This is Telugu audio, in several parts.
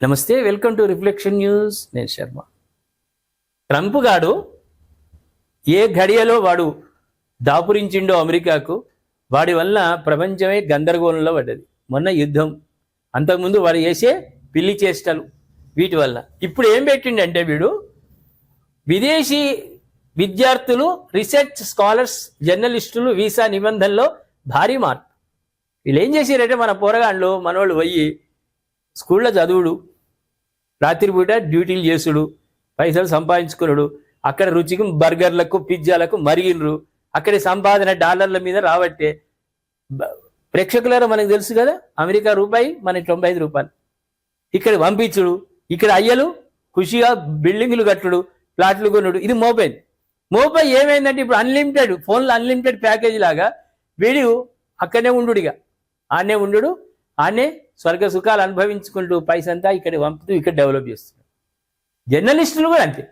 నమస్తే, వెల్కమ్ టు రిఫ్లెక్షన్ న్యూస్. నేను శర్మ. ట్రంప్ గాడు ఏ ఘడియలో వాడు దాపురించిండో అమెరికాకు, వాడి వల్ల ప్రపంచమే గందరగోళంలో పడ్డది. మొన్న యుద్ధం, అంతకుముందు వాడు చేసే పిల్లి చేష్టలు, వీటి వల్ల ఇప్పుడు ఏం పెట్టిండంటే వీడు విదేశీ విద్యార్థులు, రీసెర్చ్ స్కాలర్స్, జర్నలిస్టులు వీసా నిబంధనలో భారీ మార్పు. వీళ్ళు ఏం చేశారంటే మన పోరగాళ్ళు మనోళ్ళు పోయి స్కూల్లో చదువుడు, రాత్రిపూట డ్యూటీలు చేసుడు, పైసలు సంపాదించుకున్నాడు, అక్కడ రుచికి బర్గర్లకు పిజ్జాలకు మరిగినరు, అక్కడి సంపాదన డాలర్ల మీద రాబట్టే. ప్రేక్షకులారా మనకు తెలుసు కదా, అమెరికా రూపాయి మనకి 95 రూపాయలు. ఇక్కడ పంపించుడు, ఇక్కడ అయ్యలు ఖుషిగా బిల్డింగులు కట్టుడు, ప్లాట్లు కొనుడు. ఇది మోపై ఏమైందంటే ఇప్పుడు అన్లిమిటెడ్ ఫోన్లో అన్లిమిటెడ్ ప్యాకేజీ లాగా వీడు అక్కడనే ఉండుడిగా, ఆడనే ఉండు, ఆడనే స్వర్గ సుఖాలు అనుభవించుకుంటూ పైసంతా ఇక్కడ పంపుతూ ఇక్కడ డెవలప్ చేస్తున్నాడు. జర్నలిస్టులు కూడా అంతే.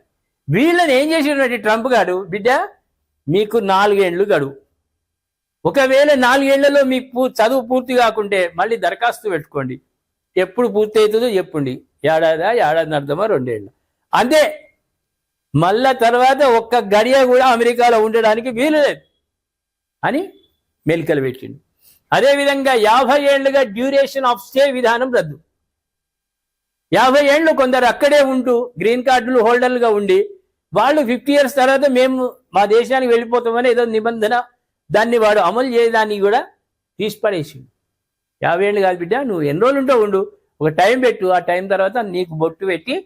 వీళ్ళని ఏం చేసినటువంటి ట్రంప్ గారు, బిడ్డ మీకు 4 ఏళ్ళు గడువు, ఒకవేళ 4 ఏళ్లలో మీకు చదువు పూర్తి కాకుంటే మళ్ళీ దరఖాస్తు పెట్టుకోండి, ఎప్పుడు పూర్తి అవుతుందో చెప్పండి, ఏడాదిన్నరమో 2 ఏళ్ళు అంతే. మళ్ళా తర్వాత ఒక్క గడియ కూడా అమెరికాలో ఉండడానికి వీలు లేదు అని మెలికలు పెట్టిండు. అదేవిధంగా 50 ఏళ్లుగా డ్యూరేషన్ ఆఫ్ స్టే విధానం రద్దు. 50 ఏళ్ళు కొందరు అక్కడే ఉంటూ గ్రీన్ కార్డులు హోల్డర్లుగా ఉండి వాళ్ళు 50 ఇయర్స్ తర్వాత మేము మా దేశానికి వెళ్ళిపోతామని ఏదో నిబంధన, దాన్ని వాడు అమలు చేయడానికి కూడా తీసిపడేసిండు. 50 ఏళ్ళు కాదు బిడ్డ, నువ్వు ఎన్ని రోజులు ఉంటో ఉండు, ఒక టైం పెట్టు, ఆ టైం తర్వాత నీకు బొట్టు పెట్టి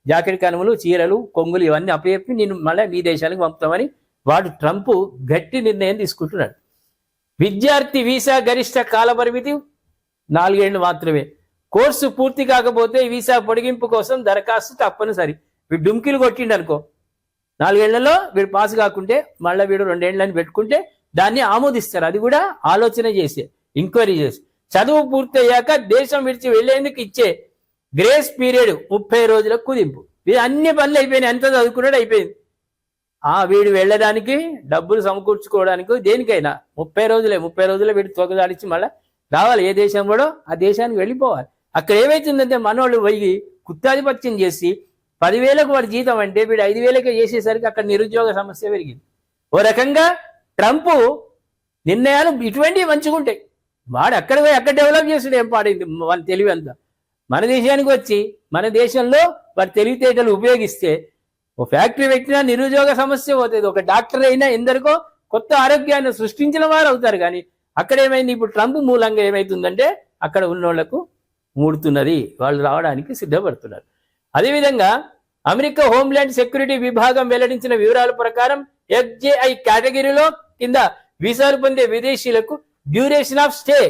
జాకెట్ కనుమలు, చీరలు, కొంగులు ఇవన్నీ అప్పచెప్పి నేను మళ్ళీ మీ దేశానికి పంపుతామని వాడు ట్రంప్ గట్టి నిర్ణయం తీసుకుంటున్నాడు. విద్యార్థి వీసా గరిష్ట కాల పరిమితి 4 ఏళ్ళు మాత్రమే. కోర్సు పూర్తి కాకపోతే వీసా పొడిగింపు కోసం దరఖాస్తు తప్పనిసరి. వీడు డుమ్కిలు కొట్టిండు అనుకో, 4 ఏళ్లలో వీడు పాస్ కాకుంటే మళ్ళీ వీడు 2 ఏళ్ళని పెట్టుకుంటే దాన్ని ఆమోదిస్తారు. అది కూడా ఆలోచన చేసి ఎంక్వైరీ చేసి చదువు పూర్తి అయ్యాక దేశం విడిచి వెళ్లేందుకు ఇచ్చే గ్రేస్ పీరియడ్ 30 రోజులకు కుదింపు. వీడు అన్ని పనులు అయిపోయినాయి, ఎంత చదువుకున్నాడు అయిపోయింది. వీడు వెళ్ళడానికి, డబ్బులు సమకూర్చుకోవడానికి, దేనికైనా 30 రోజులే వీడు తొగదాడిచ్చి మళ్ళీ రావాలి. ఏ దేశం కూడా ఆ దేశానికి వెళ్ళిపోవాలి. అక్కడ ఏమైతుందంటే మనోళ్ళు పోయి కుత్తాధిపత్యం చేసి 10,000కు వాడి జీతం అంటే వీడు 5,000కే చేసేసరికి అక్కడ నిరుద్యోగ సమస్య పెరిగింది. ఓ రకంగా ట్రంప్ నిర్ణయాలు ఇటువంటివి మంచిగా ఉంటాయి. వాడు అక్కడ పోయి అక్కడ డెవలప్ చేసాడు, ఏం పాడైంది వాళ్ళ తెలివి అంతా. మన దేశానికి వచ్చి మన దేశంలో వారి తెలివితేటలు ఉపయోగిస్తే ఓ ఫ్యాక్టరీ పెట్టినా నిరుద్యోగ సమస్య పోతుంది. ఒక డాక్టర్ అయినా ఎందరికో కొత్త ఆరోగ్యాన్ని సృష్టించిన వారు అవుతారు. కానీ అక్కడ ఏమైంది, ఇప్పుడు ట్రంప్ మూలంగా ఏమైతుందంటే అక్కడ ఉన్నోళ్లకు మూడుతున్నది, వాళ్ళు రావడానికి సిద్ధపడుతున్నారు. అదేవిధంగా అమెరికా హోంల్యాండ్ సెక్యూరిటీ విభాగం వెల్లడించిన వివరాల ప్రకారం FJI కేటగిరీలో కింద వీసాలు పొందే విదేశీయులకు డ్యూరేషన్ ఆఫ్ స్టే,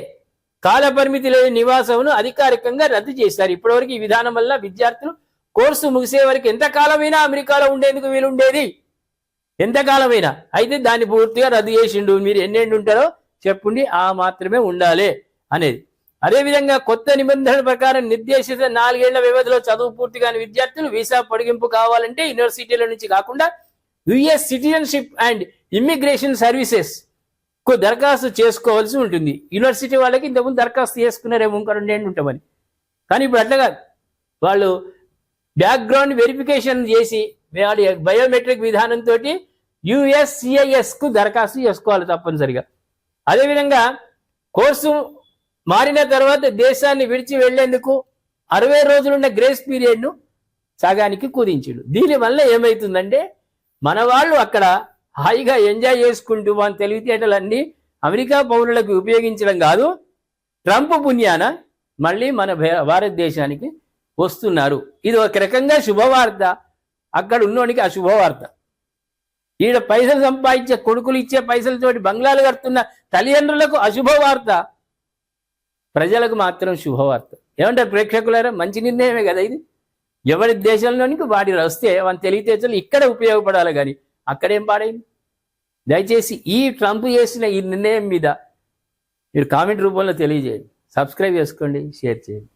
కాల పరిమితి లేని నివాసమును అధికారికంగా రద్దు చేశారు. ఇప్పటివరకు ఈ విధానం వల్ల విద్యార్థులు కోర్సు ముగిసే వరకు ఎంతకాలమైనా అమెరికాలో ఉండేందుకు వీలుండేది, ఎంతకాలమైనా. అయితే దాన్ని పూర్తిగా రద్దు చేసిండు. మీరు ఎన్నేళ్ళు ఉంటారో చెప్పండి, మాత్రమే ఉండాలి అనేది. అదేవిధంగా కొత్త నిబంధనల ప్రకారం నిర్దేశిత 4 ఏళ్ల వ్యవధిలో చదువు పూర్తి కాని విద్యార్థులు వీసా పొడిగింపు కావాలంటే యూనివర్సిటీల నుంచి కాకుండా US citizenship and immigration services కు దరఖాస్తు చేసుకోవాల్సి ఉంటుంది. యూనివర్సిటీ వాళ్ళకి ఇంతకుముందు దరఖాస్తు చేసుకున్నారేమో ఇంకా 2 ఏళ్ళు ఉంటామని. కానీ ఇప్పుడు అట్లా కాదు, వాళ్ళు బ్యాక్గ్రౌండ్ వెరిఫికేషన్ చేసి వాడి బయోమెట్రిక్ విధానంతో USCIS కు దరఖాస్తు చేసుకోవాలి తప్పనిసరిగా. అదేవిధంగా కోర్సు మారిన తర్వాత దేశాన్ని విడిచి వెళ్లేందుకు 60 రోజులున్న గ్రేస్ పీరియడ్ను సగానికి కుదించాడు. దీనివల్ల ఏమవుతుందంటే మన వాళ్ళు అక్కడ హాయిగా ఎంజాయ్ చేసుకుంటూ మన తెలివితేటలన్నీ అమెరికా పౌరులకు ఉపయోగించడం కాదు, ట్రంప్ పుణ్యాన మళ్ళీ మన భారతదేశానికి వస్తున్నారు. ఇది ఒక రకంగా శుభవార్త, అక్కడ ఉన్నోనికి అశుభవార్త. ఈడ పైసలు సంపాదించే కొడుకులు ఇచ్చే పైసలతోటి బంగ్లాలు కడుతున్న తల్లిదండ్రులకు అశుభవార్త, ప్రజలకు మాత్రం శుభవార్త. ఏమంటారు ప్రేక్షకులారా? మంచి నిర్ణయమే కదా ఇది. ఎవరి దేశంలోనికి వాడి వస్తే వాని తెలివితేటలు ఇక్కడ ఉపయోగపడాలి, కానీ అక్కడేం పాడైంది. దయచేసి ఈ ట్రంప్ చేసిన ఈ నిర్ణయం మీద మీరు కామెంట్ రూపంలో తెలియజేయండి. సబ్స్క్రైబ్ చేసుకోండి, షేర్ చేయండి.